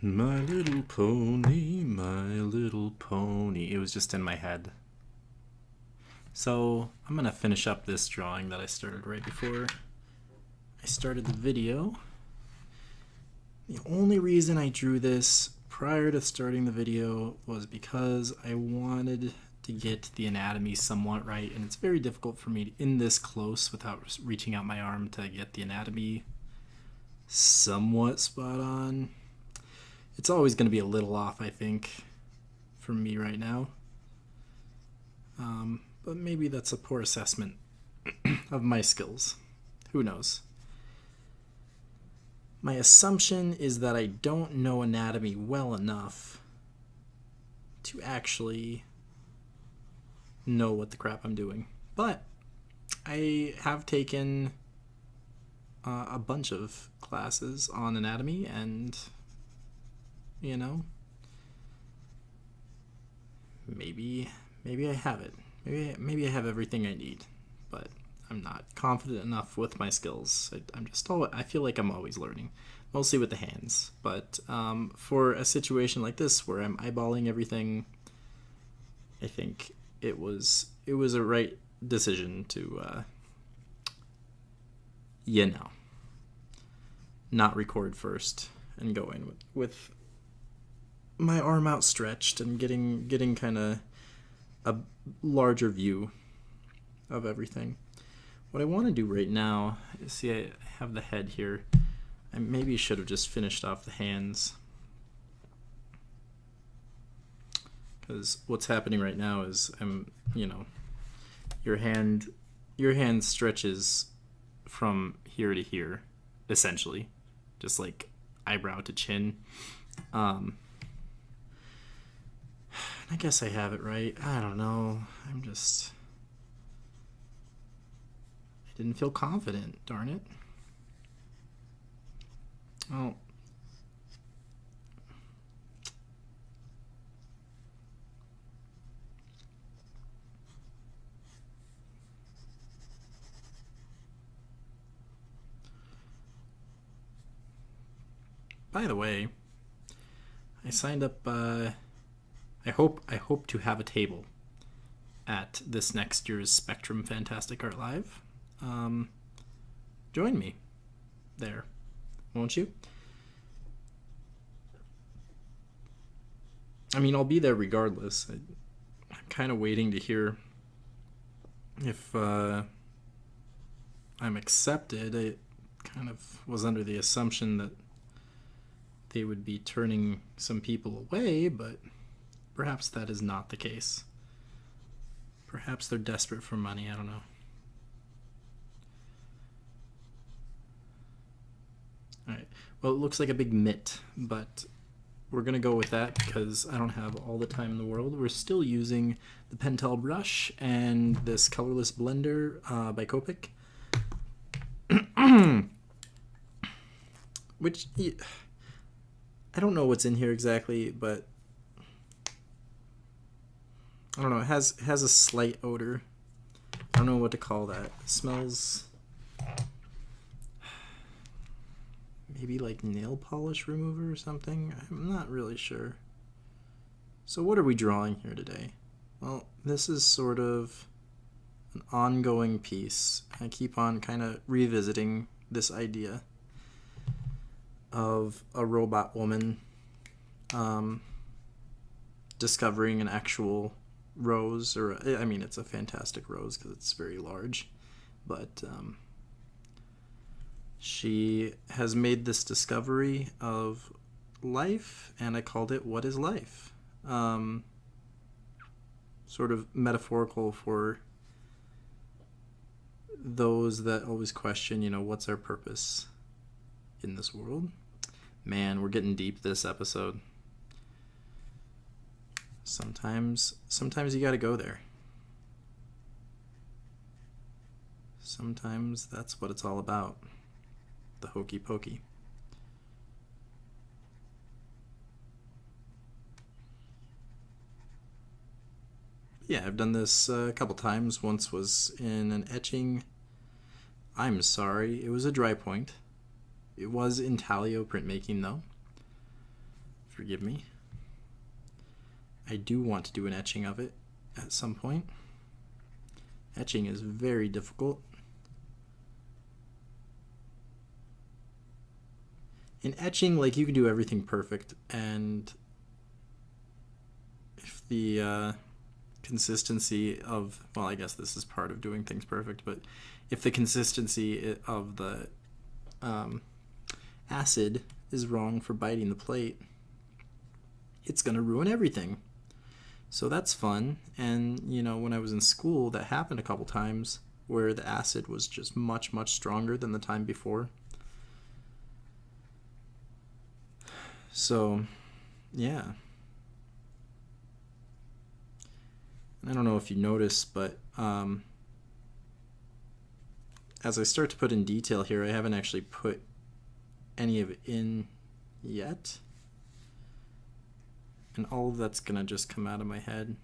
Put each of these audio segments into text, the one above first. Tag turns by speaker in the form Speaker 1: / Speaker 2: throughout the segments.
Speaker 1: My little pony, my little pony. It was just in my head. So I'm going to finish up this drawing that I started right before I started the video. The only reason I drew this prior to starting the video was because I wanted to get the anatomy somewhat right, and it's very difficult for me in this close without reaching out my arm to get the anatomy somewhat spot on. It's always going to be a little off, I think, for me right now. But maybe that's a poor assessment of my skills. Who knows? My assumption is that I don't know anatomy well enough to actually know what the crap I'm doing. But I have taken a bunch of classes on anatomy, and you know, maybe I have it. Maybe I have everything I need, but I'm not confident enough with my skills. I feel like I'm always learning, mostly with the hands. But for a situation like this where I'm eyeballing everything, I think it was a right decision to not record first and go in with my arm outstretched and getting kind of a larger view of everything. What I want to do right now is, see, I have the head here. I maybe should have just finished off the hands, because what's happening right now is your hand stretches from here to here, essentially, just like eyebrow to chin. I guess I have it right. I don't know. I didn't feel confident, darn it. Well, by the way, I signed up. I hope to have a table at this next year's Spectrum Fantastic Art Live. Join me there, won't you? I mean, I'll be there regardless. I'm kind of waiting to hear if I'm accepted. I kind of was under the assumption that they would be turning some people away, but perhaps that is not the case. Perhaps they're desperate for money, I don't know. Alright, well, it looks like a big mitt, but we're going to go with that because I don't have all the time in the world. We're still using the Pentel brush and this colorless blender by Copic. Which, I don't know what's in here exactly, but I don't know, it has a slight odor. I don't know what to call that. It smells maybe like nail polish remover or something. I'm not really sure. So what are we drawing here today? Well, this is sort of an ongoing piece. I keep on kind of revisiting this idea of a robot woman discovering an actual rose, or I mean, it's a fantastic rose because it's very large, but she has made this discovery of life, and I called it "What is Life?" Sort of metaphorical for those that always question, what's our purpose in this world. Man, we're getting deep this episode. Sometimes you gotta go there. Sometimes that's what it's all about. The hokey pokey. Yeah, I've done this a couple times. Once was in an etching. I'm sorry, it was a dry point. It was intaglio printmaking though. forgive me. I do want to do an etching of it at some point. Etching is very difficult. In etching, like, you can do everything perfect, and if the consistency of, well, I guess this is part of doing things perfect, but if the consistency of the acid is wrong for biting the plate, it's going to ruin everything. So that's fun. And, you know, when I was in school, that happened a couple times where the acid was just much, much stronger than the time before. So, yeah. I don't know if you noticed, but as I start to put in detail here, I haven't actually put any of it in yet. And all of that's going to just come out of my head.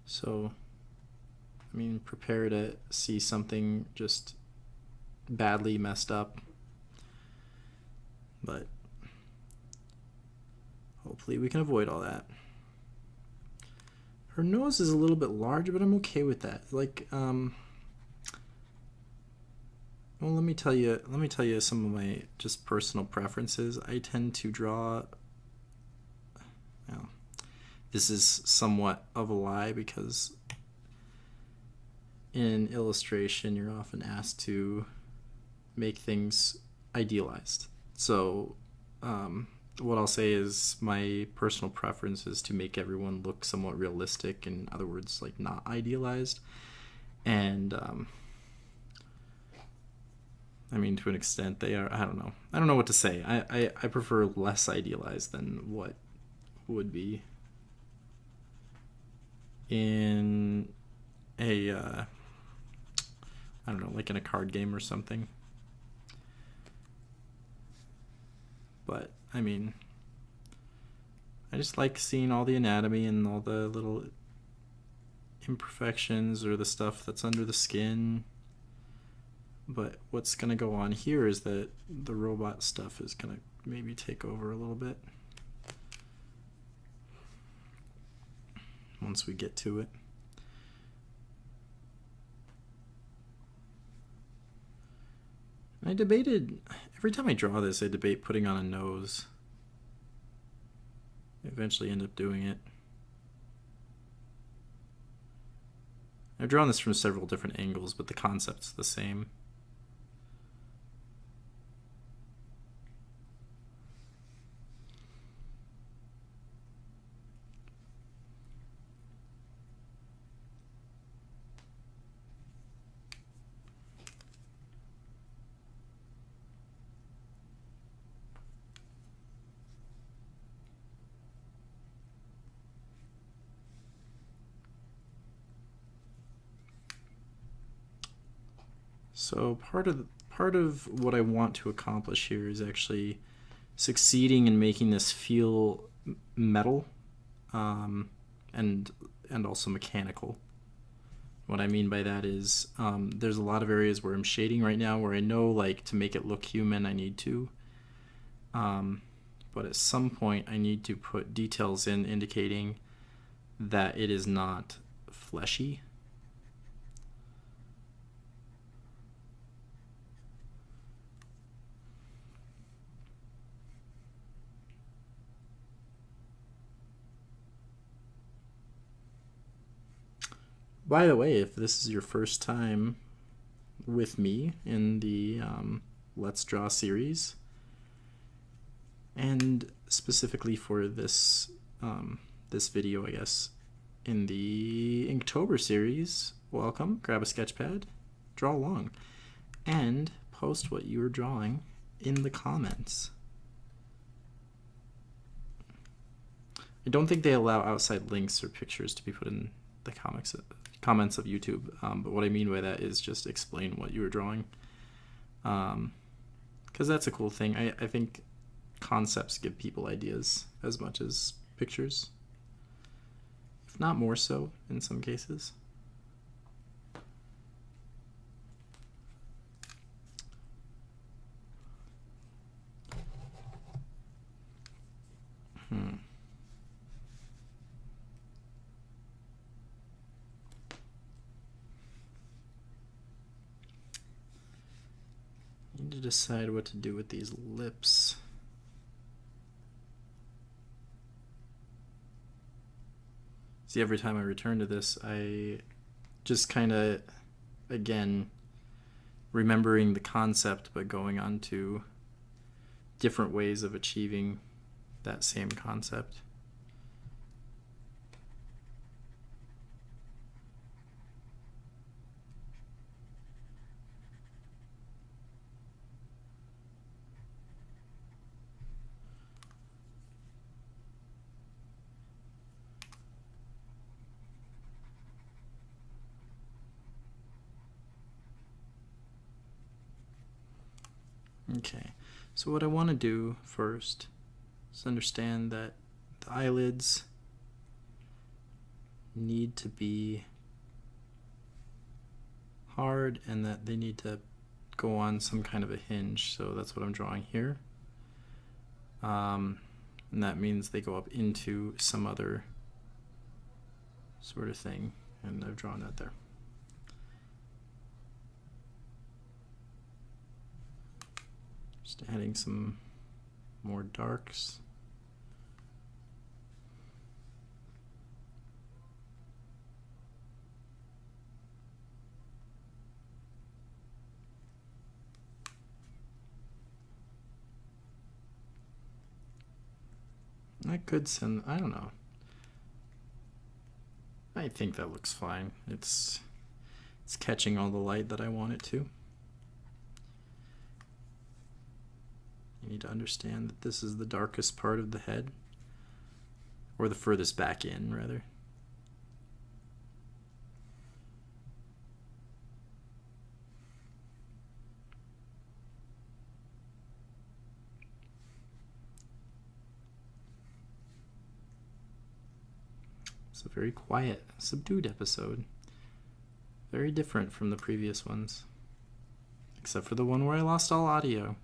Speaker 1: So, I mean, prepare to see something just badly messed up. But hopefully we can avoid all that. Her nose is a little bit large, but I'm okay with that. Like, well, let me tell you some of my just personal preferences. I tend to draw, well, this is somewhat of a lie because in illustration you're often asked to make things idealized. So what I'll say is my personal preference is to make everyone look somewhat realistic, in other words, like not idealized. And I mean, to an extent they are. I don't know what to say. I prefer less idealized than what would be in a I don't know, like in a card game or something. But I mean, I just like seeing all the anatomy and all the little imperfections or the stuff that's under the skin. But what's going to go on here is that the robot stuff is going to maybe take over a little bit once we get to it. I debated, every time I draw this, I debate putting on a nose. I eventually end up doing it. I've drawn this from several different angles, but the concept's the same. So part of what I want to accomplish here is actually succeeding in making this feel metal, and also mechanical. What I mean by that is there's a lot of areas where I'm shading right now where I know, like, to make it look human I need to, but at some point I need to put details in indicating that it is not fleshy. By the way, if this is your first time with me in the Let's Draw series, and specifically for this this video, I guess, in the Inktober series, welcome. Grab a sketch pad, draw along, and post what you were drawing in the comments. I don't think they allow outside links or pictures to be put in the comments of YouTube, but what I mean by that is just explain what you were drawing, because that's a cool thing. I think concepts give people ideas as much as pictures, if not more so in some cases. to decide what to do with these lips. See, every time I return to this, I just kind of, again, remembering the concept, but going on to different ways of achieving that same concept. Okay, so what I want to do first is understand that the eyelids need to be hard and that they need to go on some kind of a hinge. So that's what I'm drawing here. And that means they go up into some other sort of thing, and I've drawn that there. Just adding some more darks. I could send, I don't know. I think that looks fine. It's catching all the light that I want it to. You need to understand that this is the darkest part of the head, or the furthest back in, rather. It's a very quiet, subdued episode. Very different from the previous ones, except for the one where I lost all audio.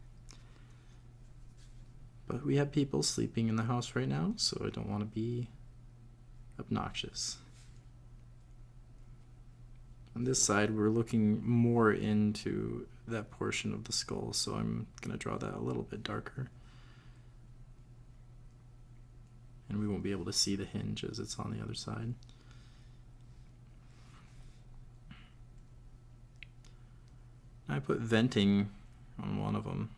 Speaker 1: But we have people sleeping in the house right now, so I don't want to be obnoxious. On this side, we're looking more into that portion of the skull, so I'm going to draw that a little bit darker. And we won't be able to see the hinge as it's on the other side. I put venting on one of them.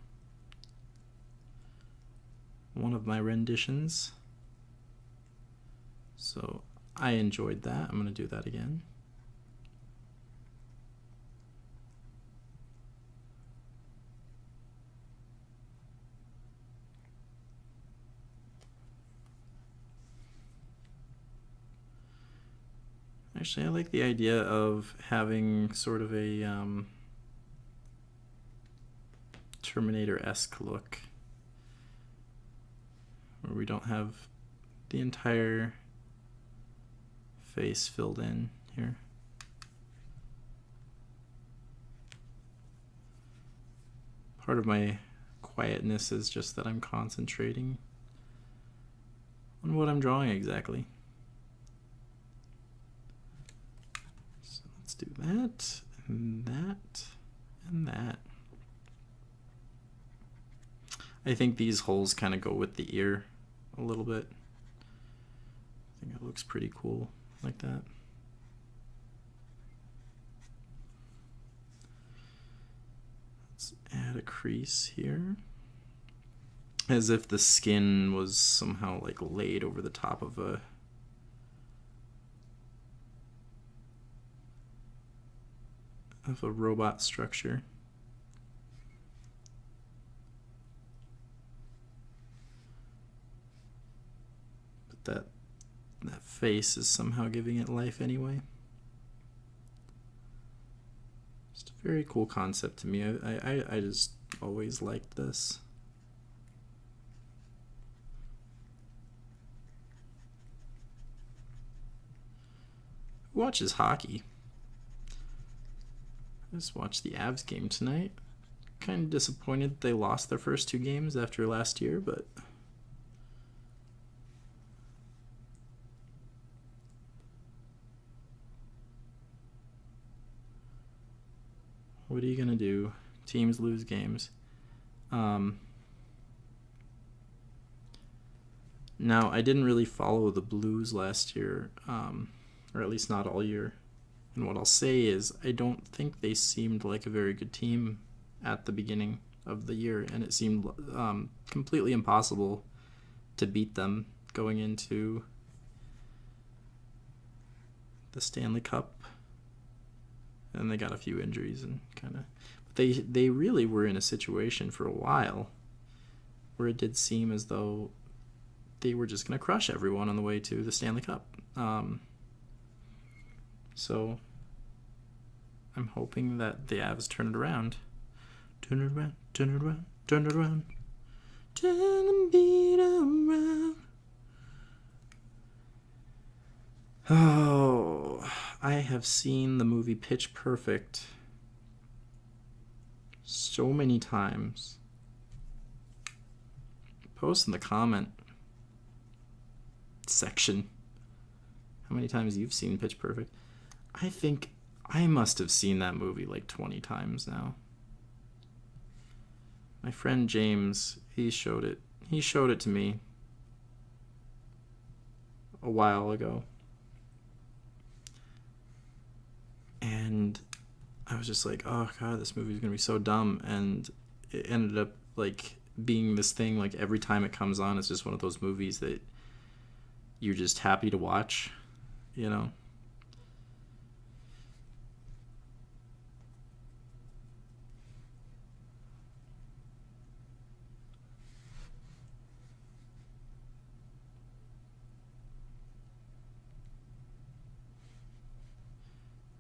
Speaker 1: One of my renditions. So I enjoyed that. I'm going to do that again. Actually, I like the idea of having sort of a Terminator-esque look, where we don't have the entire face filled in here. Part of my quietness is just that I'm concentrating on what I'm drawing exactly. So let's do that, and that, and that. I think these holes kind of go with the ear a little bit. I think it looks pretty cool like that. Let's add a crease here, as if the skin was somehow like laid over the top of a robot structure. But that face is somehow giving it life anyway. Just a very cool concept to me. I just always liked this. Who watches hockey? I just watched the Avs game tonight. Kind of disappointed they lost their first 2 games after last year, but what are you gonna do? Teams lose games. Now, I didn't really follow the Blues last year, or at least not all year. And what I'll say is, I don't think they seemed like a very good team at the beginning of the year, and it seemed completely impossible to beat them going into the Stanley Cup. And they got a few injuries and kind of... But they really were in a situation for a while where it did seem as though they were just going to crush everyone on the way to the Stanley Cup. So I'm hoping that the Avs turn it around. Turn it around, turn it around, turn it around. Turn the beat around. Oh, I have seen the movie Pitch Perfect so many times. Post in the comment section how many times you've seen Pitch Perfect. I think I must have seen that movie like 20 times now. My friend James, he showed it to me a while ago. And I was just like, oh god, this movie's gonna be so dumb. And it ended up like being this thing, like every time it comes on, it's just one of those movies that you're just happy to watch, you know?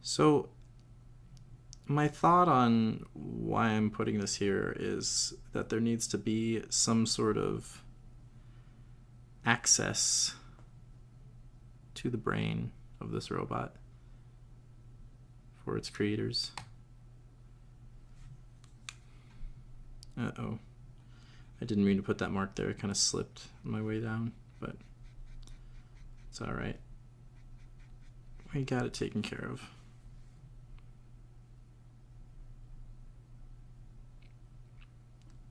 Speaker 1: So my thought on why I'm putting this here is that there needs to be some sort of access to the brain of this robot for its creators. Uh-oh. I didn't mean to put that mark there. It kind of slipped on my way down, but it's all right. We got it taken care of.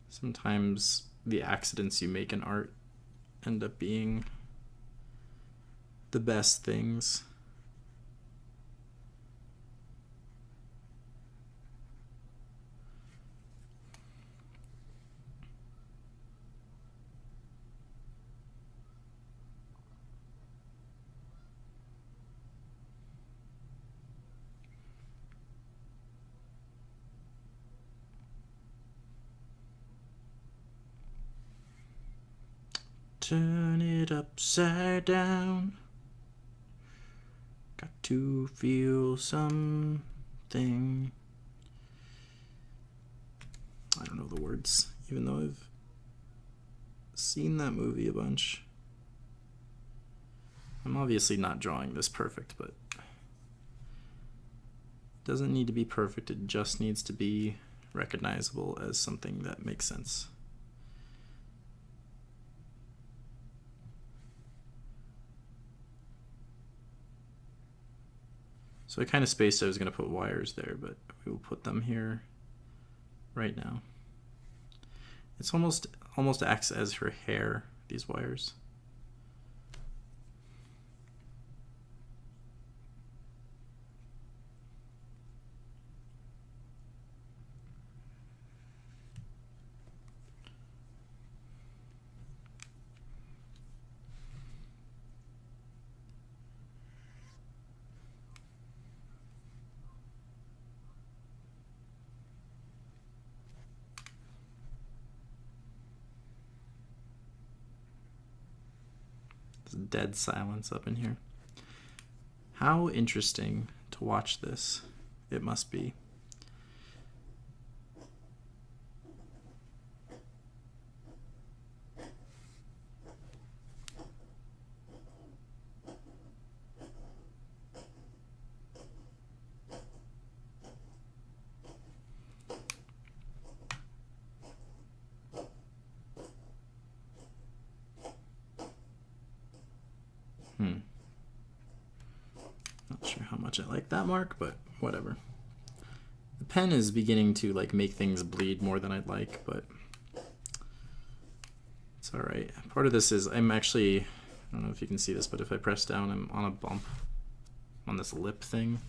Speaker 1: Sometimes the accidents you make in art end up being the best things. Turn it upside down. Got to feel something. I don't know the words, even though I've seen that movie a bunch. I'm obviously not drawing this perfect, but it doesn't need to be perfect. It just needs to be recognizable as something that makes sense. So I kind of spaced I was going to put wires there, but we will put them here right now. It's almost acts as her hair, these wires. Dead silence up in here. How interesting to watch this. It must be. Not sure how much I like that mark, but whatever. The pen is beginning to like make things bleed more than I'd like, but It's all right. Part of this is I'm actually, I don't know if you can see this, but if I press down, I'm on a bump on this lip thing.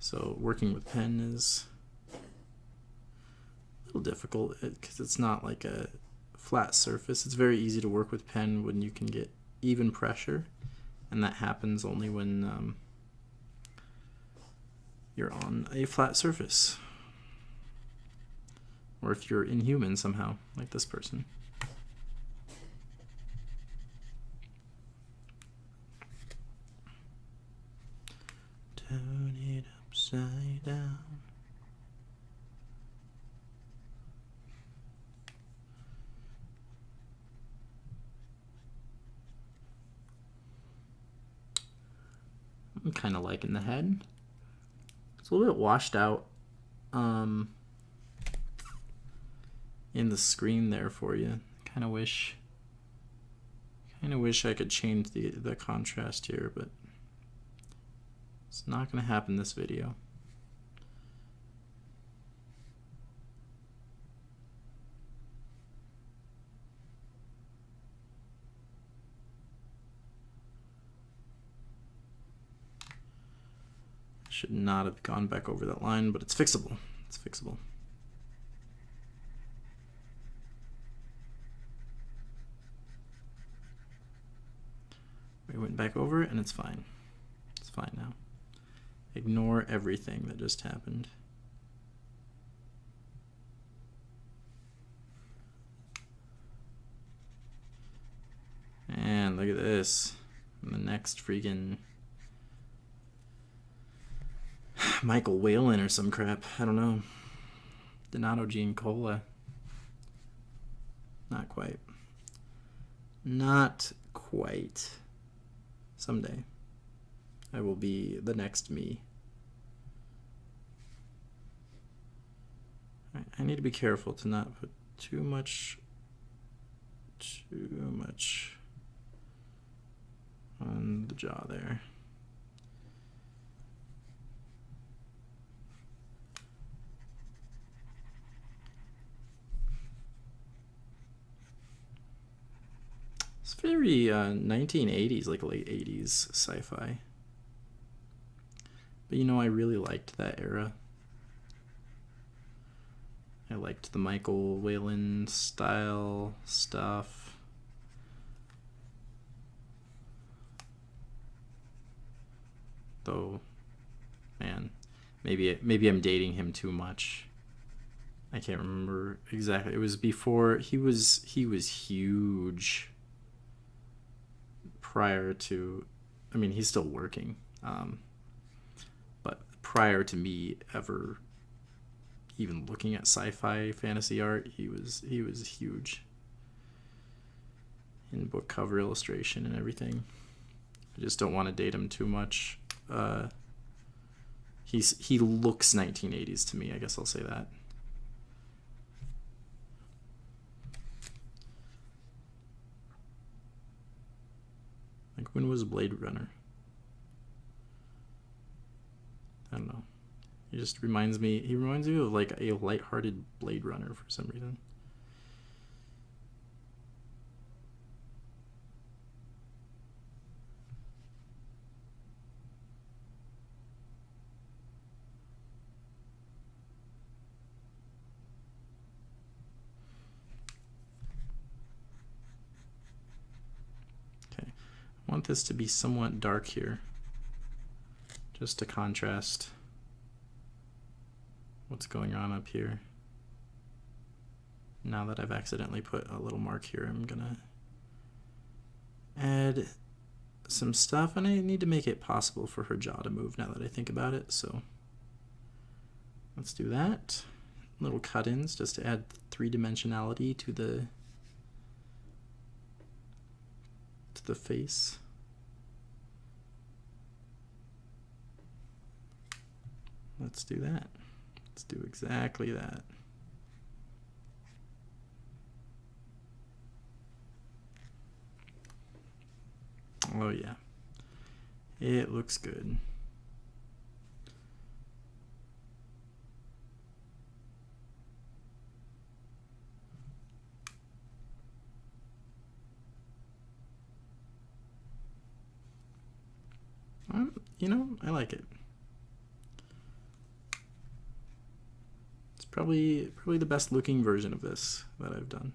Speaker 1: So working with pen is a little difficult because it's not like a flat surface. It's very easy to work with pen when you can get even pressure, and that happens only when you're on a flat surface, or if you're inhuman somehow, like this person. Turn it upside down. I'm kind of liking the head. It's a little bit washed out in the screen there for you. Kind of wish I could change the contrast here, but it's not going to happen this video. Should not have gone back over that line, but it's fixable. It's fixable. We went back over it and it's fine. It's fine now. Ignore everything that just happened. And look at this. And the next freaking Michael Whalen or some crap. I don't know. Donato Giancola. Not quite. Not quite. Someday I will be the next me. I need to be careful to not put too much on the jaw there. It's very 1980s, like late 80s sci-fi. But you know, I really liked that era. I liked the Michael Whalen style stuff. Though, man, maybe I'm dating him too much. I can't remember exactly. It was before he was huge. Prior to, I mean, he's still working, but prior to me ever even looking at sci-fi fantasy art, he was huge in book cover illustration and everything. I just don't want to date him too much. He looks 1980s to me, I guess I'll say that. Like, when was Blade Runner? I don't know. He reminds me of like a lighthearted Blade Runner for some reason. I want this to be somewhat dark here, just to contrast what's going on up here. Now that I've accidentally put a little mark here, I'm gonna add some stuff, and I need to make it possible for her jaw to move now that I think about it, so let's do that. Little cut-ins just to add three-dimensionality to the face. Let's do that. Let's do exactly that. Oh yeah, it looks good. You know, I like it. It's probably the best looking version of this that I've done.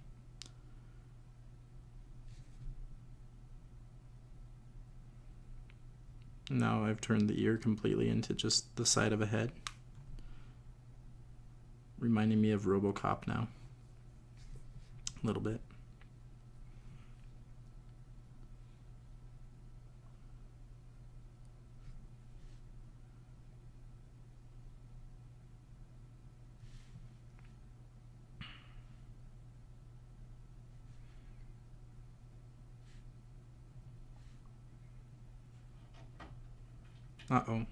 Speaker 1: Now I've turned the ear completely into just the side of a head. Reminding me of RoboCop now. A little bit. Uh-oh.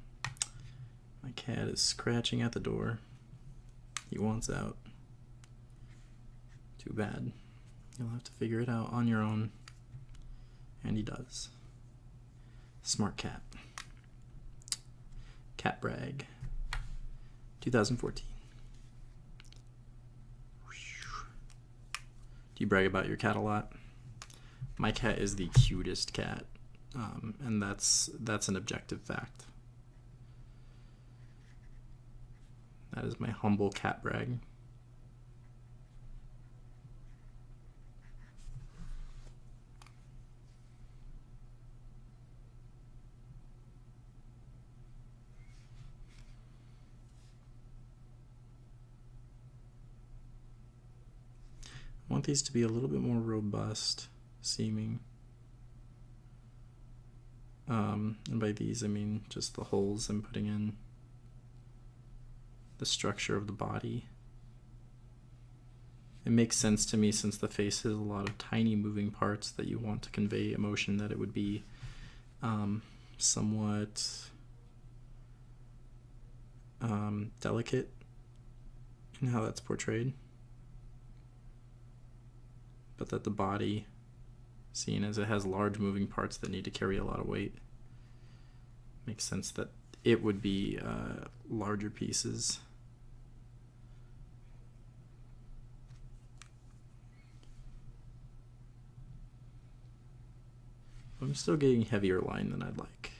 Speaker 1: My cat is scratching at the door. He wants out. Too bad. You'll have to figure it out on your own. And he does. Smart cat. Cat brag. 2014. Do you brag about your cat a lot? My cat is the cutest cat. And that's an objective fact. That is my humble cat brag. I want these to be a little bit more robust seeming. And by these I mean just the holes I'm putting in, the structure of the body. It makes sense to me since the face has a lot of tiny moving parts that you want to convey emotion, that it would be somewhat delicate in how that's portrayed. But that the body, seeing as it has large moving parts that need to carry a lot of weight, makes sense that it would be larger pieces. I'm still getting heavier line than I'd like.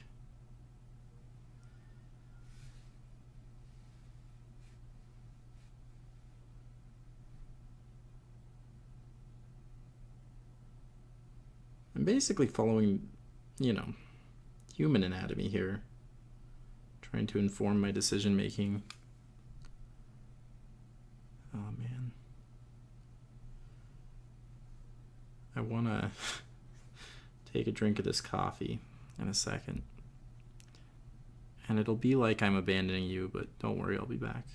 Speaker 1: I'm basically following, you know, human anatomy here, trying to inform my decision making. Oh man. I want to take a drink of this coffee in a second. And it'll be like I'm abandoning you, but don't worry, I'll be back.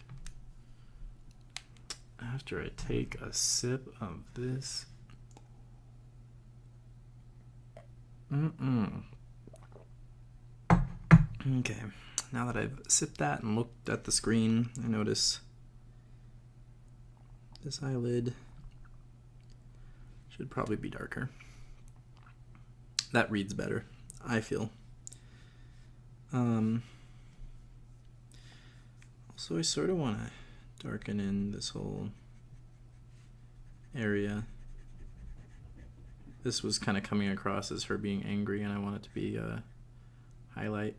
Speaker 1: After I take a sip of this. Okay, now that I've sipped that and looked at the screen, I notice this eyelid should probably be darker. That reads better, I feel. Also, I sort of want to darken in this whole area. This was kind of coming across as her being angry, and I want it to be a highlight.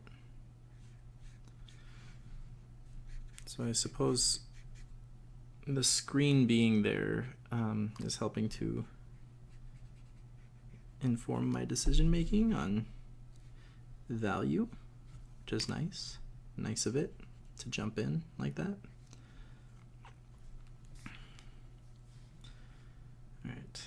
Speaker 1: So I suppose the screen being there is helping to inform my decision making on value, which is nice. Nice of it to jump in like that. All right.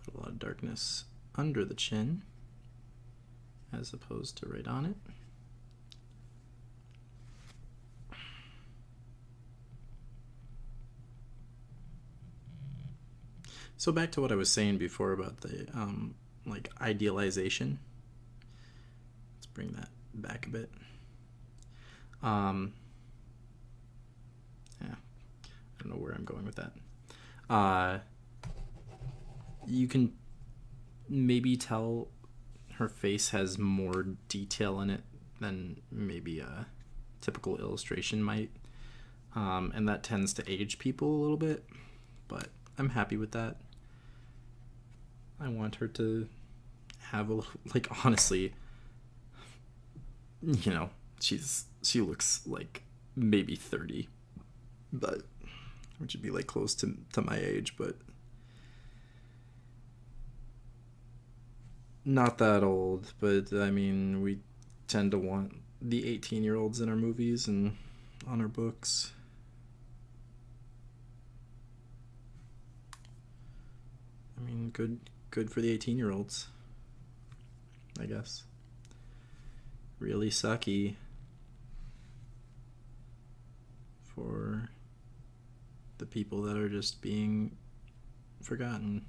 Speaker 1: Put a lot of darkness under the chin as opposed to right on it. So back to what I was saying before about the like idealization. Let's bring that back a bit. Yeah, I don't know where I'm going with that. You can maybe tell her face has more detail in it than maybe a typical illustration might. And that tends to age people a little bit, but I'm happy with that. I want her to have a little, like, honestly, you know, she looks like maybe 30, but which would be like close to my age, but not that old. But I mean, we tend to want the 18-year-olds in our movies and on our books. I mean, good for the 18-year-olds, I guess. Really sucky for the people that are just being forgotten.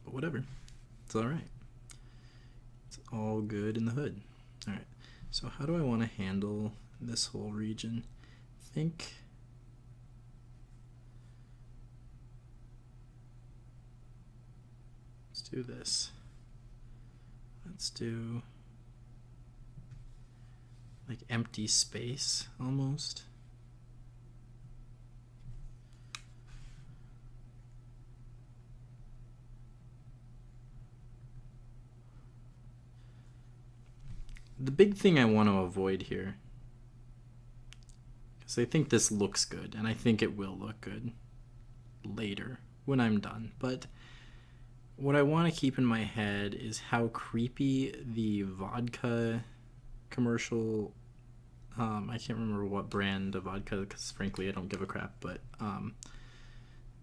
Speaker 1: But whatever. It's alright. It's all good in the hood. Alright. So how do I want to handle this whole region? I think let's do this. Let's do like empty space almost. The big thing I want to avoid here, because I think this looks good, and I think it will look good later when I'm done, but what I want to keep in my head is how creepy the vodka commercial, I can't remember what brand of vodka, because frankly I don't give a crap, but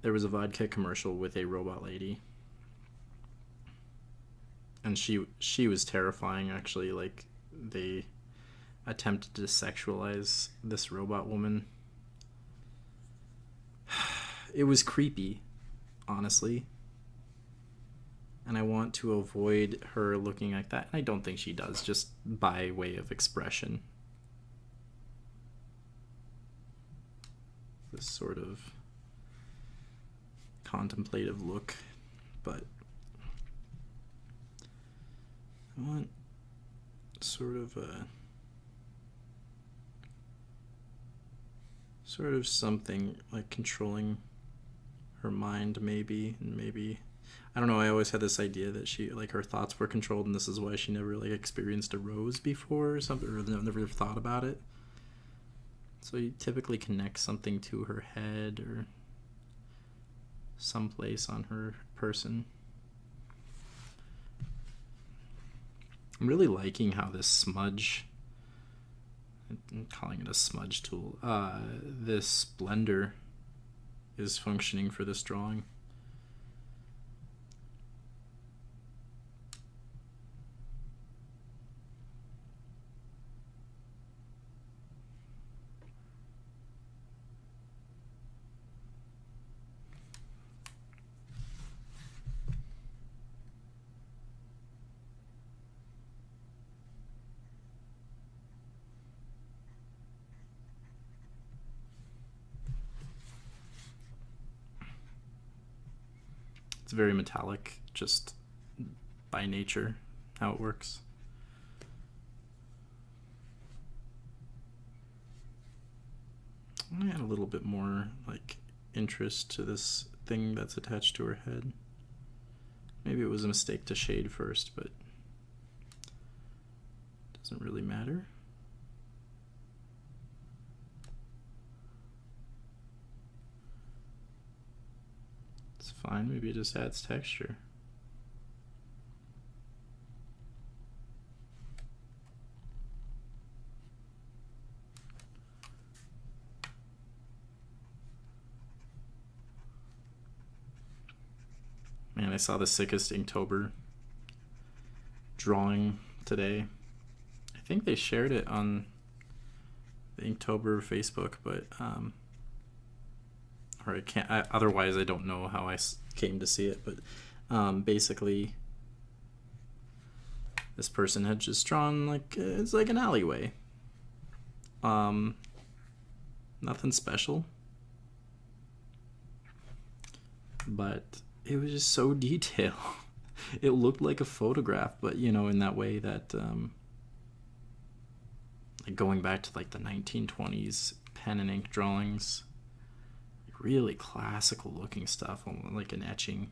Speaker 1: there was a vodka commercial with a robot lady, and she was terrifying, actually. Like, they attempted to sexualize this robot woman. It was creepy, honestly, and I want to avoid her looking like that, and I don't think she does, just by way of expression. This sort of contemplative look, but I want sort of something like controlling her mind, maybe, and maybe, I don't know, I always had this idea that she, like, her thoughts were controlled, and this is why she never really experienced a rose before or something, or never thought about it. So you typically connect something to her head or someplace on her person. I'm really liking how this smudge, I'm calling it a smudge tool, this blender is functioning for this drawing. It's very metallic, just by nature, how it works. I add a little bit more, like, interest to this thing that's attached to her head. Maybe it was a mistake to shade first, but it doesn't really matter. It's fine, maybe it just adds texture. Man, I saw the sickest Inktober drawing today. I think they shared it on the Inktober Facebook, but or I can't. Otherwise, I don't know how I came to see it. But basically, this person had just drawn, like, it's like an alleyway. Nothing special, but it was just so detailed. It looked like a photograph, but you know, in that way that like going back to like the 1920s pen and ink drawings, really classical looking stuff, like an etching.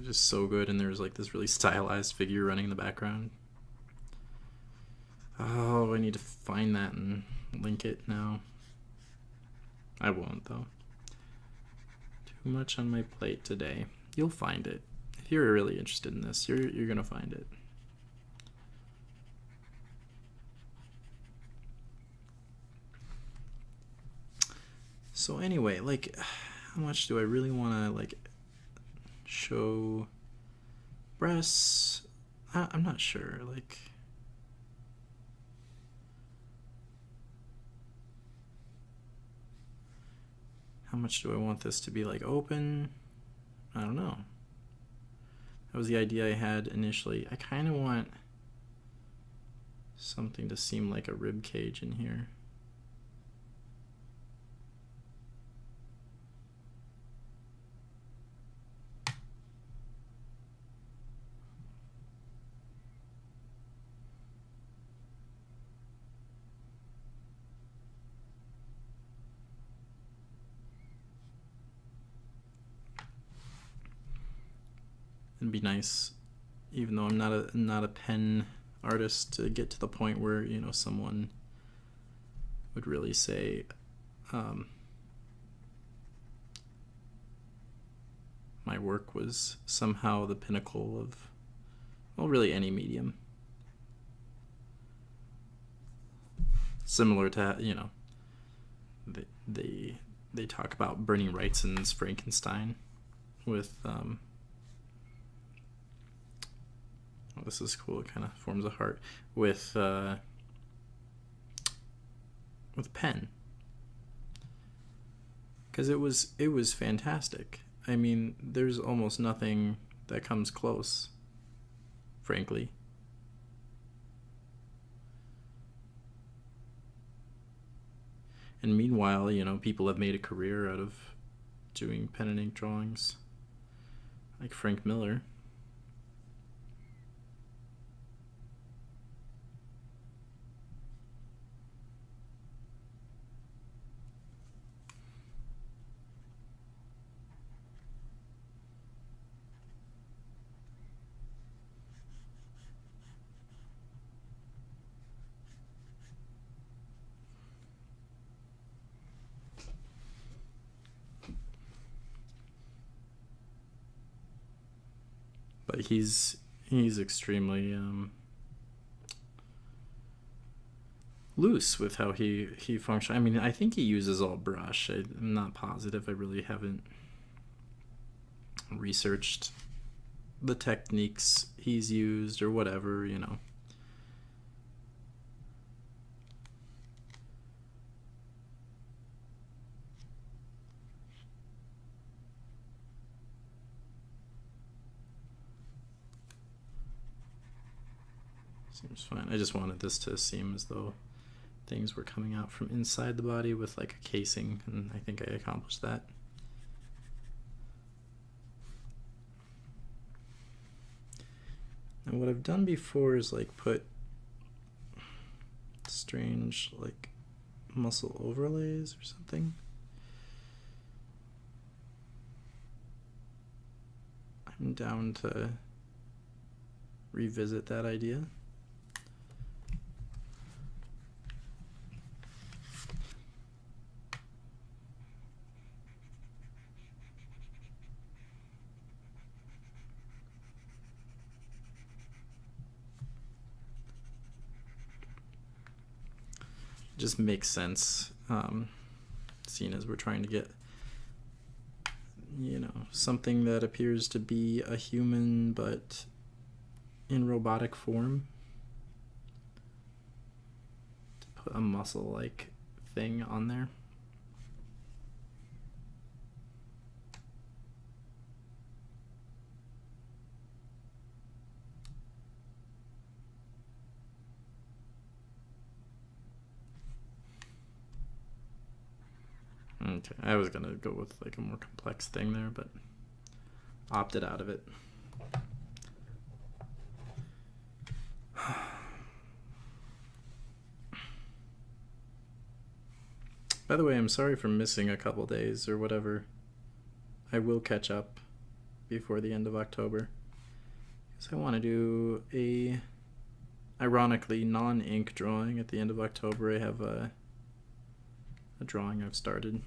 Speaker 1: Just so good, and there's like this really stylized figure running in the background. Oh, I need to find that and link it now. I won't though. Too much on my plate today. You'll find it. If you're really interested in this, you're gonna find it. So anyway, like, how much do I really want to like show breasts? I'm not sure. Like, how much do I want this to be like open? I don't know. That was the idea I had initially. I kind of want something to seem like a rib cage in here. It'd be nice, even though I'm not a pen artist, to get to the point where, you know, someone would really say, my work was somehow the pinnacle of, well, really any medium. Similar to, you know, they talk about Bernie Wrightson's Frankenstein with oh, this is cool. It kind of forms a heart with pen, because it was fantastic. I mean, there's almost nothing that comes close, frankly. And meanwhile, you know, people have made a career out of doing pen and ink drawings, like Frank Miller. But he's extremely loose with how he functions. I mean, I think he uses all brush. I'm not positive. I really haven't researched the techniques he's used or whatever, you know. Seems fine. I just wanted this to seem as though things were coming out from inside the body with like a casing, and I think I accomplished that. And what I've done before is like put strange like muscle overlays or something. I'm down to revisit that idea. Just makes sense, seeing as we're trying to get, you know, something that appears to be a human but in robotic form to put a muscle-like thing on there. Okay, I was gonna go with like a more complex thing there, but opted out of it. By the way, I'm sorry for missing a couple days or whatever. I will catch up before the end of October, because I want to do a, ironically, non-ink drawing at the end of October. I have a drawing I've started.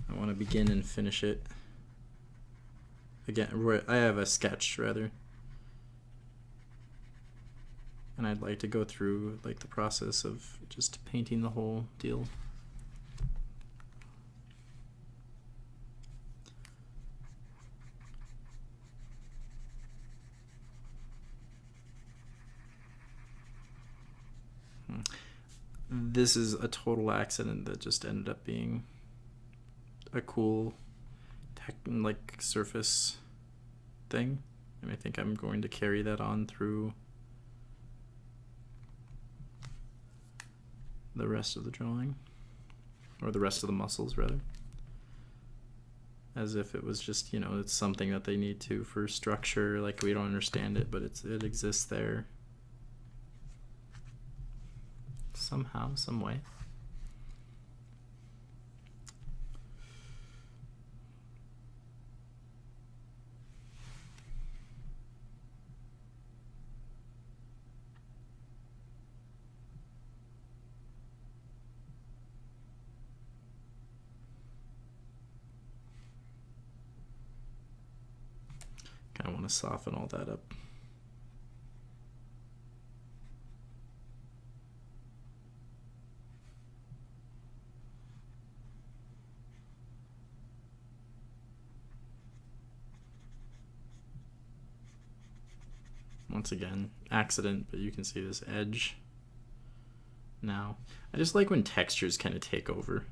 Speaker 1: I want to begin and finish it. Again, I have a sketch, rather. And I'd like to go through like the process of just painting the whole deal. This is a total accident that just ended up being a cool like surface thing, and I think I'm going to carry that on through the rest of the drawing, or the rest of the muscles rather, as if it was just, you know, it's something that they need to for structure, like we don't understand it, but it exists there somehow, some way. I want to soften all that up. Once again, accident, but you can see this edge now. I just like when textures kind of take over.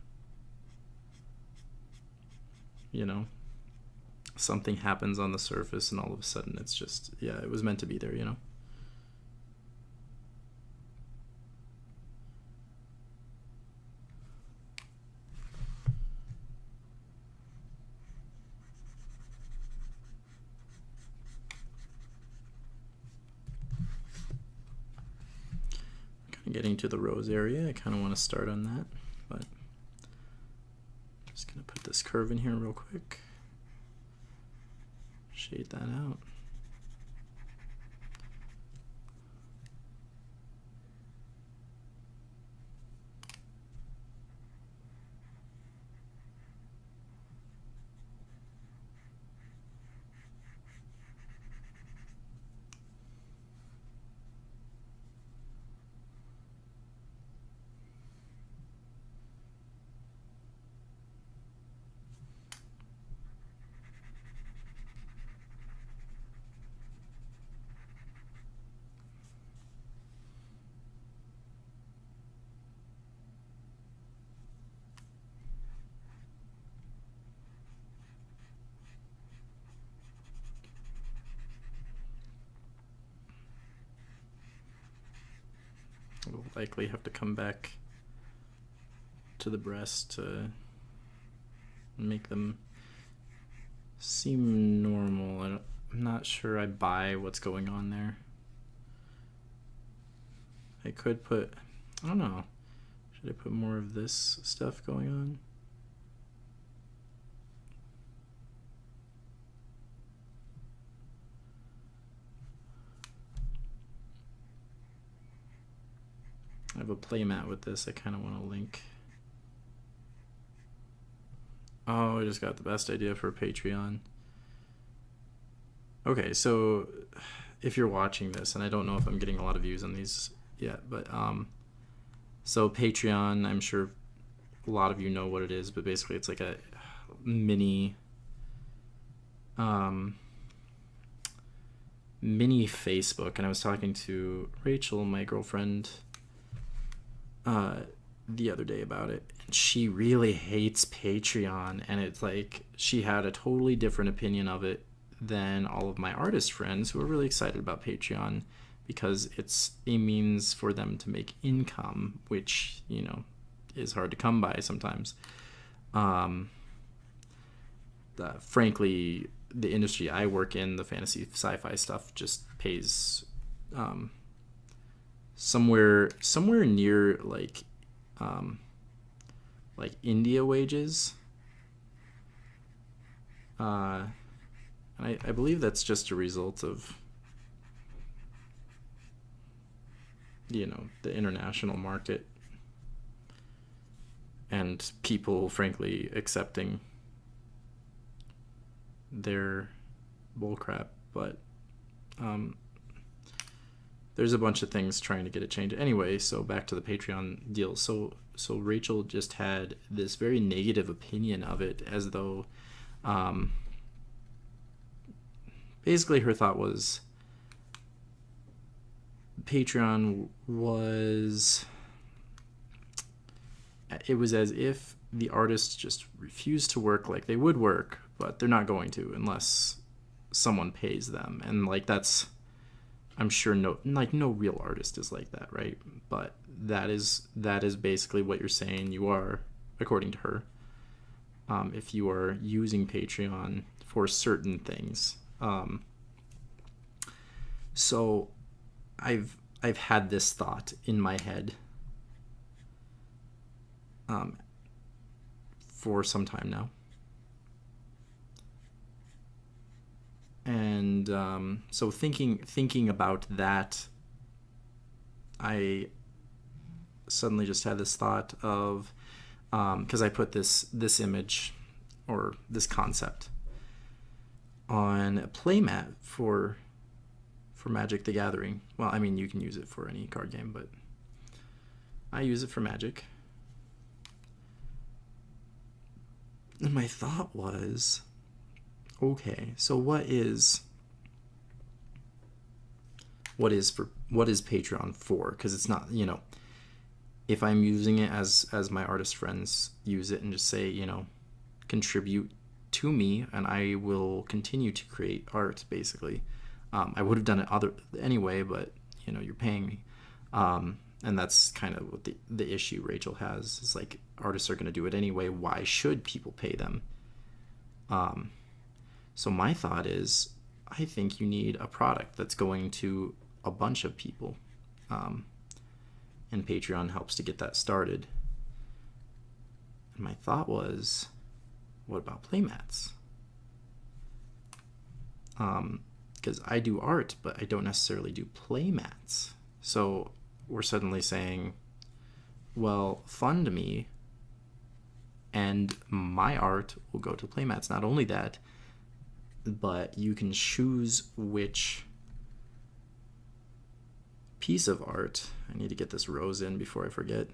Speaker 1: You know? Something happens on the surface and all of a sudden it's just, yeah, it was meant to be there, you know? Kind of getting to the rose area, I kind of want to start on that, but I'm just going to put this curve in here real quick. Shade that out. We'll likely have to come back to the breast to make them seem normal. I'm not sure I buy what's going on there. I could put, I don't know, should I put more of this stuff going on? I have a playmat with this I kind of want to link. Oh, I just got the best idea for Patreon. Okay, so if you're watching this, and I don't know if I'm getting a lot of views on these yet, but so Patreon, I'm sure a lot of you know what it is, but basically it's like a mini mini Facebook, and I was talking to Rachel, my girlfriend, the other day about it, and she really hates Patreon, and it's like she had a totally different opinion of it than all of my artist friends who are really excited about Patreon because it's a means for them to make income, which, you know, is hard to come by sometimes. Frankly, the industry I work in, the fantasy sci-fi stuff, just pays somewhere near like India wages. And I believe that's just a result of, you know, the international market and people frankly accepting their bullcrap. But there's a bunch of things trying to get it changed. Anyway, so back to the Patreon deal. So Rachel just had this very negative opinion of it, as though basically her thought was Patreon was, it was as if the artists just refuse to work like they would work, but they're not going to unless someone pays them. And like, that's, I'm sure no real artist is like that, right? But that is basically what you're saying you are, according to her, if you are using Patreon for certain things. So I've had this thought in my head for some time now. And so thinking about that, I suddenly just had this thought of, because I put this image or this concept on a playmat for Magic the Gathering. Well, I mean, you can use it for any card game, but I use it for Magic. And my thought was, okay, so what is Patreon for? Because it's not, you know, if I'm using it as my artist friends use it and just say, you know, contribute to me and I will continue to create art, basically. I would have done it anyway, but, you know, you're paying me. And that's kind of what the issue Rachel has, is like, artists are going to do it anyway. Why should people pay them? So my thought is, I think you need a product that's going to a bunch of people. And Patreon helps to get that started. And my thought was, what about playmats? Because I do art, but I don't necessarily do playmats. So we're suddenly saying, well, fund me and my art will go to playmats. Not only that, but you can choose which piece of art. I need to get this rose in before I forget.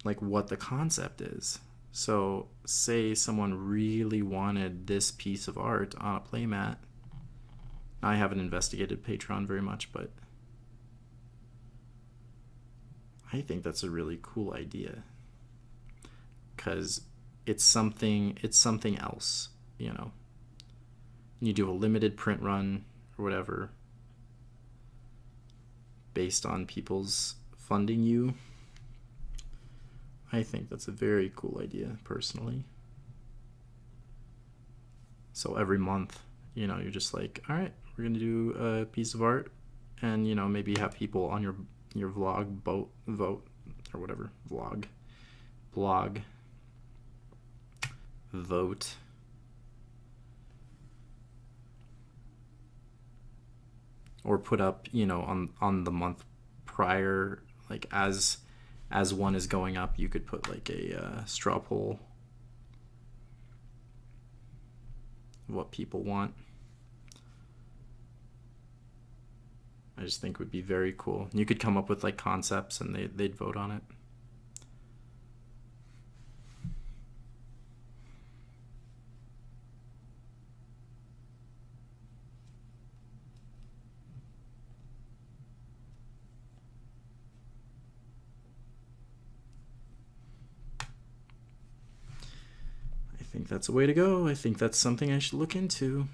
Speaker 1: Like what the concept is. So say someone really wanted this piece of art on a playmat. I haven't investigated Patreon very much, but I think that's a really cool idea, because it's something else, you know. You do a limited print run or whatever based on people's funding you. I think that's a very cool idea, personally. So every month, you know, you're just like, all right, we're going to do a piece of art, and, you know, maybe have people on your vlog vote or whatever, blog, vote. Or put up, you know, on the month prior, like as one is going up, you could put like a straw poll of what people want. I just think it would be very cool. You could come up with like concepts and they'd vote on it. think that's a way to go. I think that's something I should look into.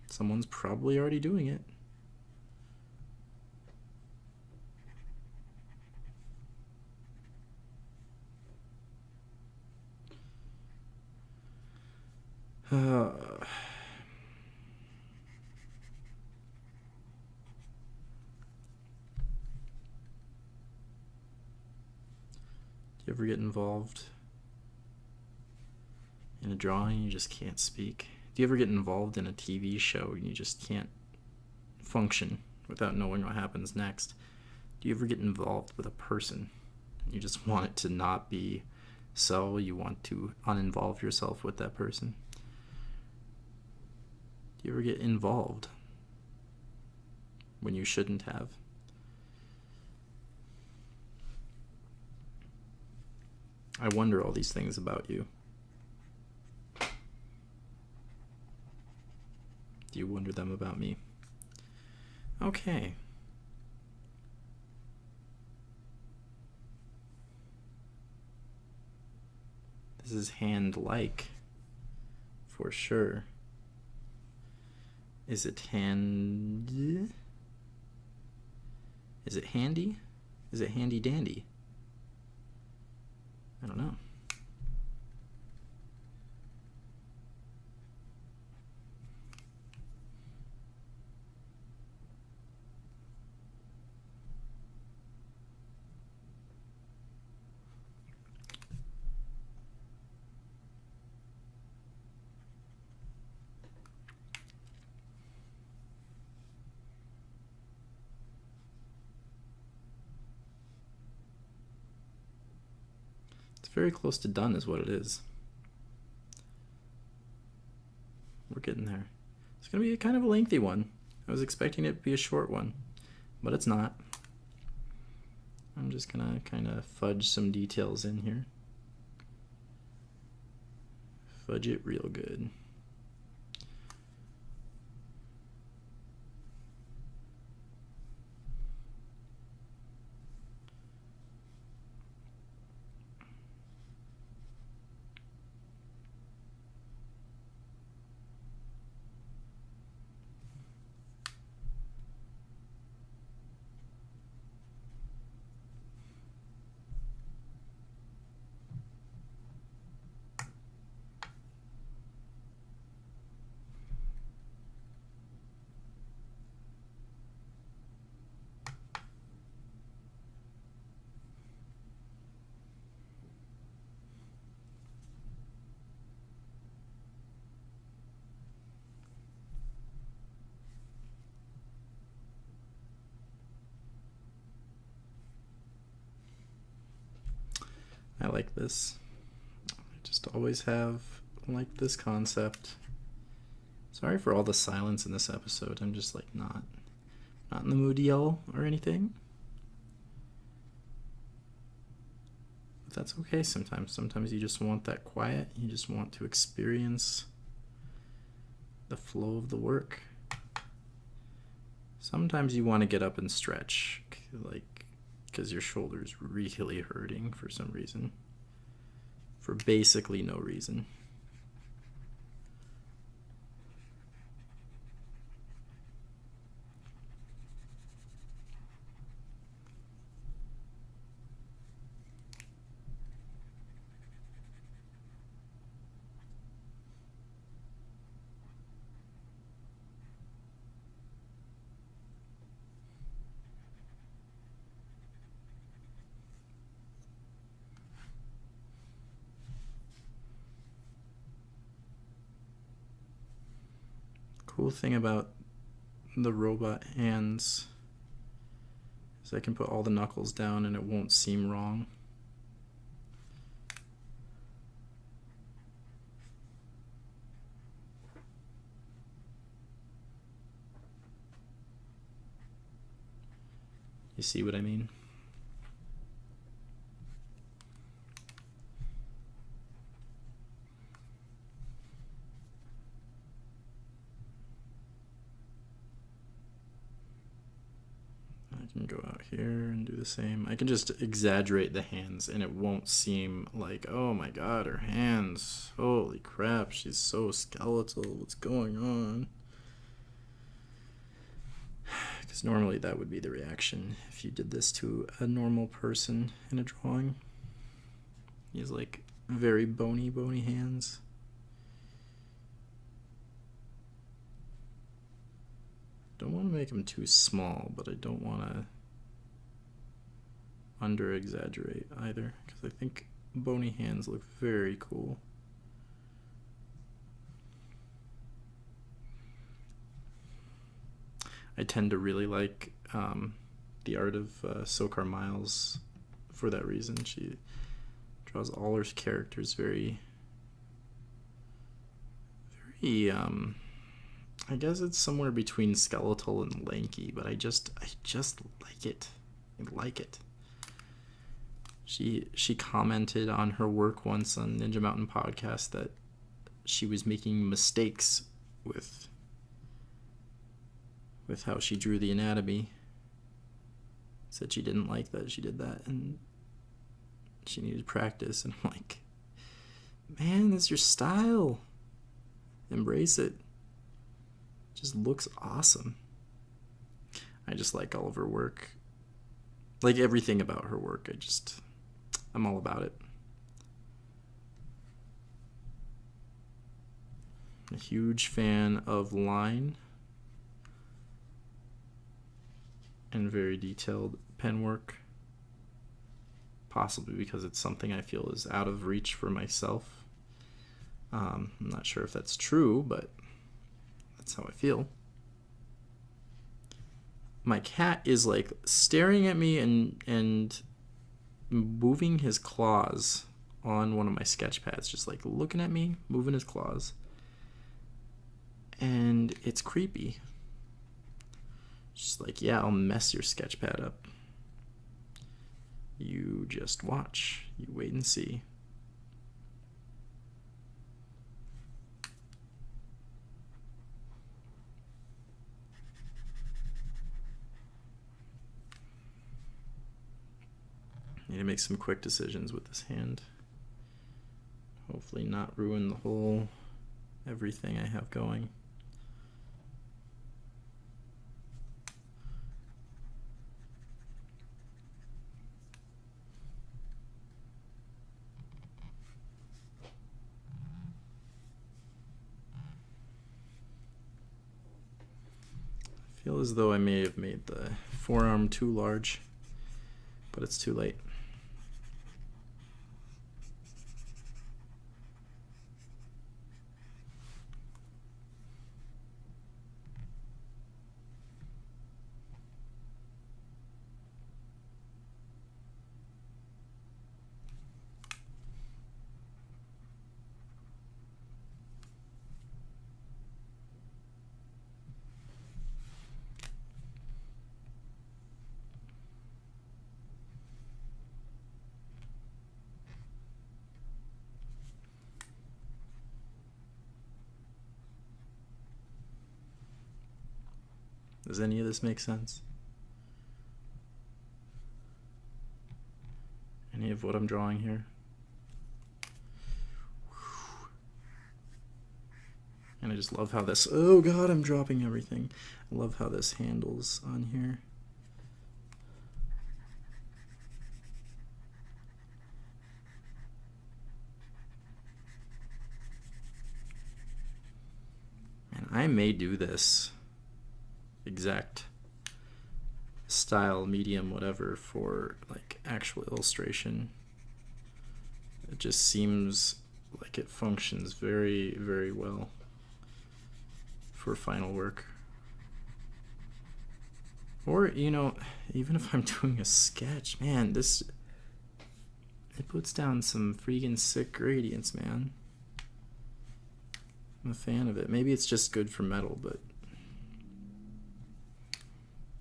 Speaker 1: Someone's probably already doing it. Do you ever get involved in a drawing and you just can't speak? Do you ever get involved in a TV show and you just can't function without knowing what happens next? Do you ever get involved with a person and you just want it to not be so? You want to uninvolve yourself with that person? Do you ever get involved when you shouldn't have? I wonder all these things about you. Do you wonder them about me? Okay. This is hand-like, for sure. Is it hand? Is it handy? Is it handy-dandy? I don't know. Very close to done is what it is. We're getting there. It's going to be kind of a lengthy one. I was expecting it to be a short one, but it's not. I'm just going to kind of fudge some details in here. Fudge it real good. I like this. I just always have liked this concept. Sorry for all the silence in this episode. I'm just like not in the mood to yell or anything. But that's okay sometimes. Sometimes you just want that quiet. You just want to experience the flow of the work. Sometimes you want to get up and stretch, like, because your shoulder's really hurting for some reason. For basically no reason. Cool thing about the robot hands is I can put all the knuckles down and it won't seem wrong. You see what I mean? I can go out here and do the same. I can just exaggerate the hands and it won't seem like, oh my god, her hands. Holy crap, she's so skeletal. What's going on? Because normally that would be the reaction if you did this to a normal person in a drawing. He has like very bony hands. Don't want to make them too small, but I don't want to under exaggerate either, because I think bony hands look very cool. I tend to really like the art of Sokar Miles for that reason. She draws all her characters very I guess it's somewhere between skeletal and lanky, but I just like it. I like it. She commented on her work once on Ninja Mountain Podcast that she was making mistakes with how she drew the anatomy. Said she didn't like that she did that and she needed practice. And I'm like, man, that's your style. Embrace it. Just looks awesome. I just like all of her work. Like everything about her work. I'm all about it. A huge fan of line and very detailed pen work. Possibly because it's something I feel is out of reach for myself. I'm not sure if that's true, but that's how I feel. My cat is like staring at me and moving his claws on one of my sketch pads, just like looking at me, moving his claws. And it's creepy. Just like, yeah, I'll mess your sketch pad up. You just watch. You wait and see. Need to make some quick decisions with this hand. Hopefully not ruin the whole everything I have going. I feel as though I may have made the forearm too large, but it's too late. Does any of this make sense? Any of what I'm drawing here? And I just love how this, oh god, I'm dropping everything. I love how this handles on here. And I may do this exact style, medium, whatever, for like actual illustration. It just seems like it functions very, very well for final work. Or, you know, even if I'm doing a sketch, man, this, it puts down some freaking sick gradients, man. I'm a fan of it. Maybe it's just good for metal, but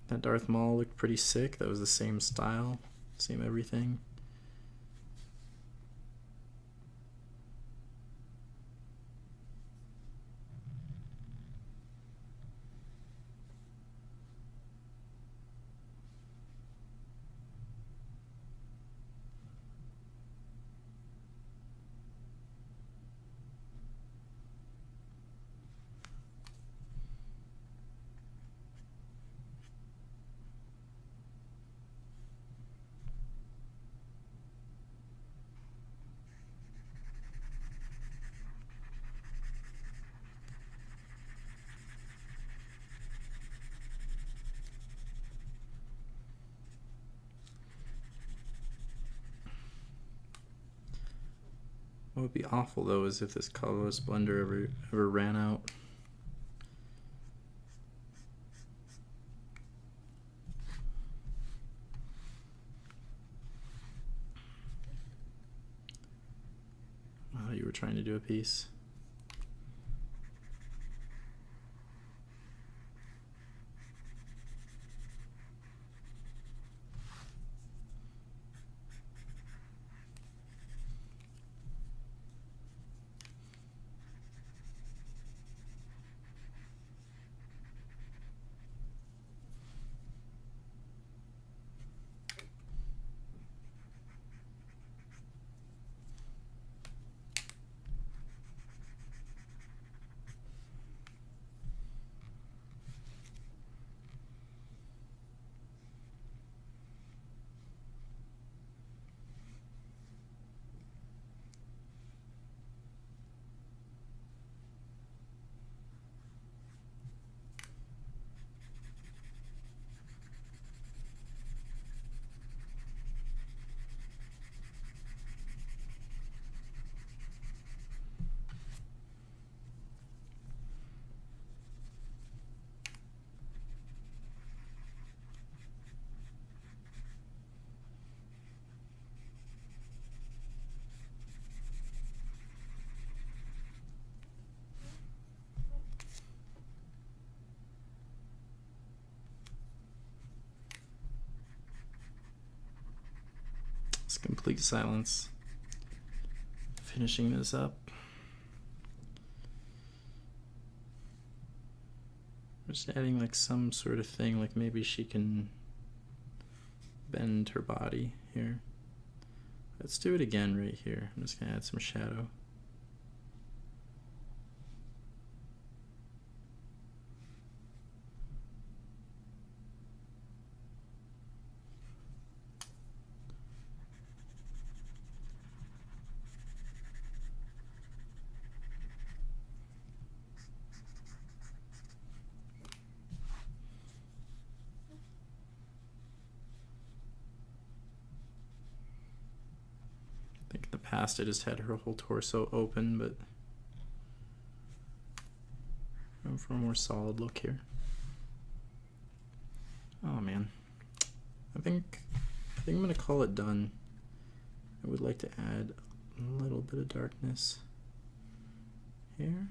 Speaker 1: that Darth Maul looked pretty sick. That was the same style, same everything. What would be awful though is if this colorless blender ever ran out. Oh, you were trying to do a piece. It's complete silence. Finishing this up. Just adding like some sort of thing, like maybe she can bend her body here. Let's do it again right here. I'm just gonna add some shadow. I think in the past I just had her whole torso open, but I'm for a more solid look here. Oh man, I think I'm gonna call it done. I would like to add a little bit of darkness here.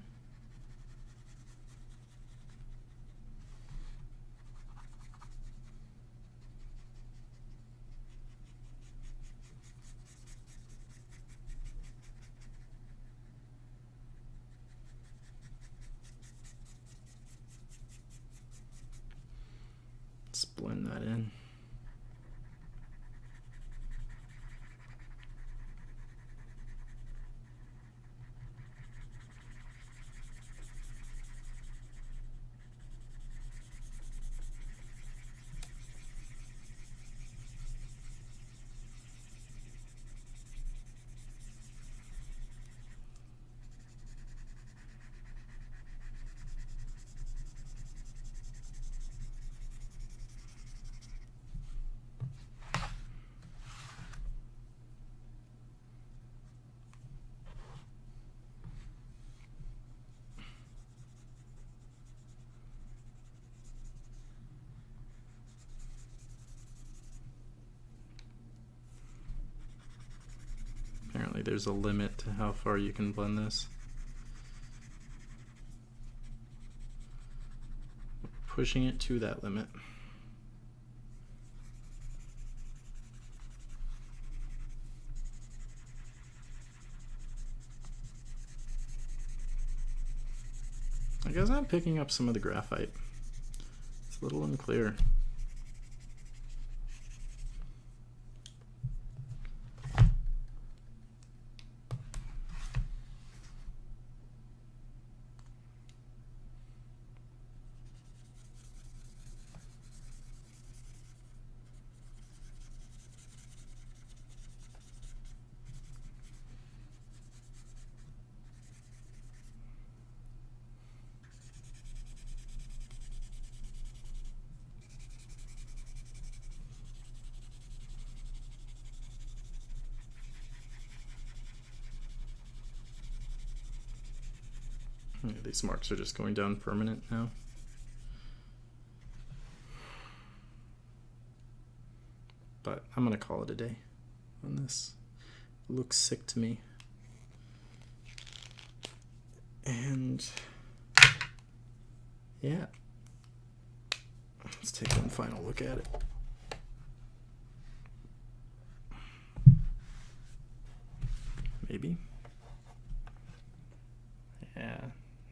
Speaker 1: Let's blend that in. Apparently there's a limit to how far you can blend this. Pushing it to that limit. I guess I'm picking up some of the graphite. It's a little unclear. These marks are just going down permanent now. But I'm gonna call it a day on this. It looks sick to me. And yeah, let's take one final look at it. Maybe. Yeah,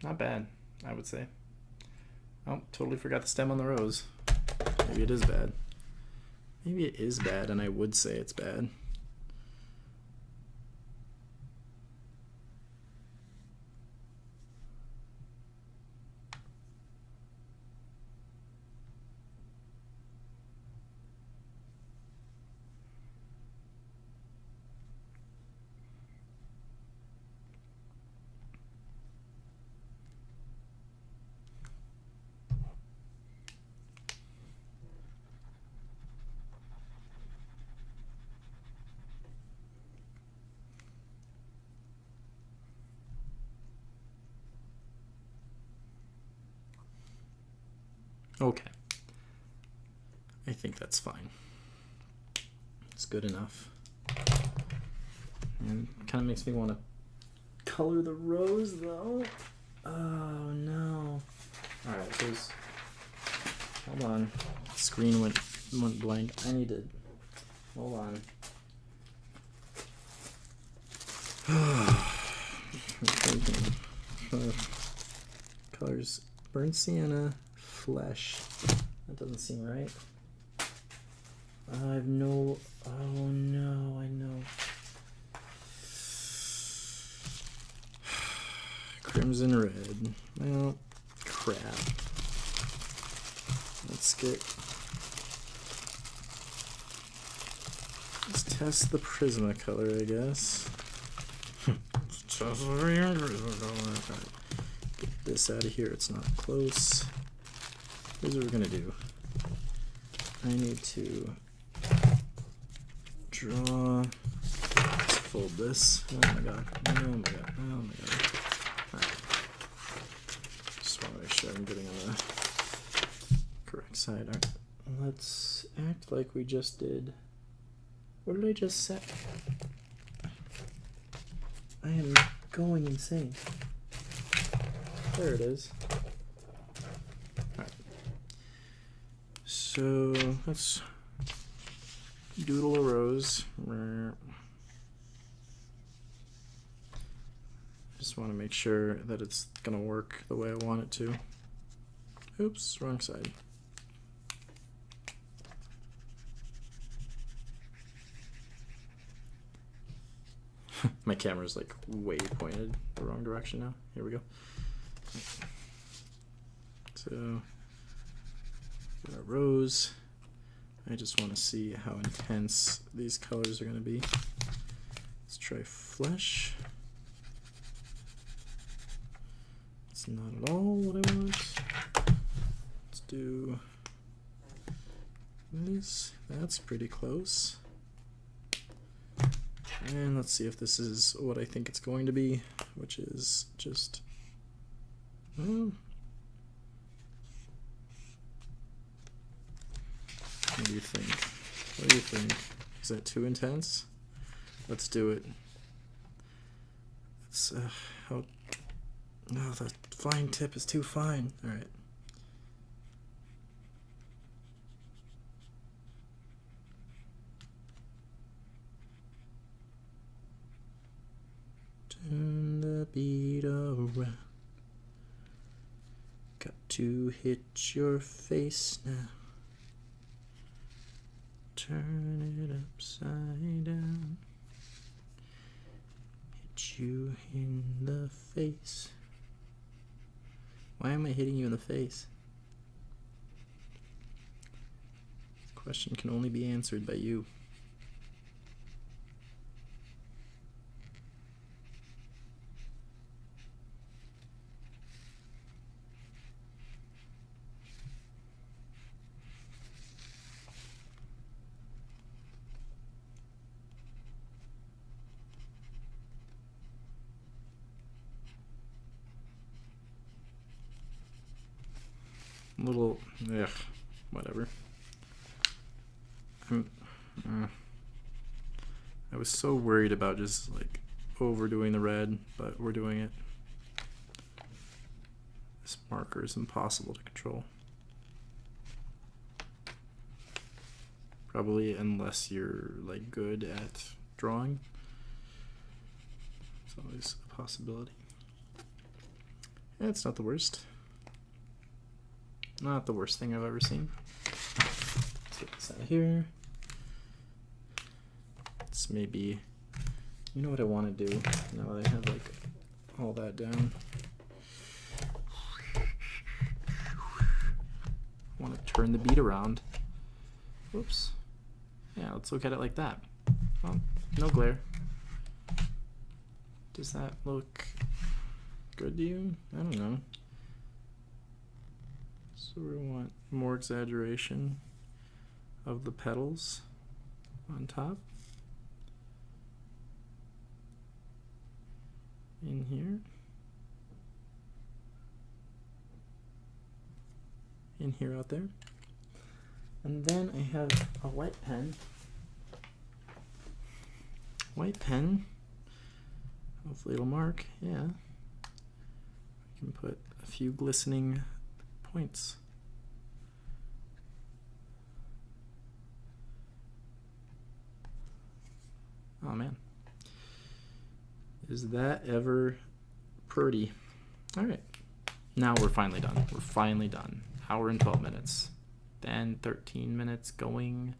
Speaker 1: not bad, I would say. Oh, totally forgot the stem on the rose. Maybe it is bad. Maybe it is bad, and I would say it's bad. Okay. I think that's fine. It's good enough. And it kind of makes me want to color the rose though. Oh no. Alright, there's... Hold on. The screen went blank. I need to... Hold on. Colors burnt sienna, flesh. That doesn't seem right. I have no... Oh no, I know. Crimson red. Well, crap. Let's test the Prismacolor, I guess. Get this out of here, it's not close. Here's what we're gonna do. I need to draw. Let's fold this. Oh my god. Oh my god. Oh my god. Alright. Just want to make sure I'm getting on the correct side. Alright. Let's act like we just did. What did I just say? I am going insane. There it is. Alright. So let's doodle a rose. Just want to make sure that it's gonna work the way I want it to. Oops, wrong side. My camera's like way pointed the wrong direction now. Here we go. So, got a rose. I just want to see how intense these colors are going to be. Let's try flesh. It's not at all what I want. Let's do this. That's pretty close. And let's see if this is what I think it's going to be, which is just... What do you think? What do you think? Is that too intense? Let's do it. It's, how... No, the fine tip is too fine. Alright. Turn the beat around. Got to hit your face now. Turn it upside down. Hit you in the face. Why am I hitting you in the face? The question can only be answered by you. little, ugh, whatever. I was so worried about just like overdoing the red, but we're doing it. This marker is impossible to control. Probably unless you're like good at drawing. It's always a possibility. Yeah, it's not the worst. Not the worst thing I've ever seen. Let's get this out of here. It's maybe, you know what I want to do now that I have like all that down. I want to turn the bead around. Whoops. Yeah, let's look at it like that. Well, no glare. Does that look good to you? I don't know. So we want more exaggeration of the petals on top. In here. In here out there. And then I have a white pen. White pen. Hopefully it'll mark. Yeah. I can put a few glistening points. Oh man. Is that ever pretty? All right. Now we're finally done. We're finally done. Hour and 12 minutes. Then 13 minutes going.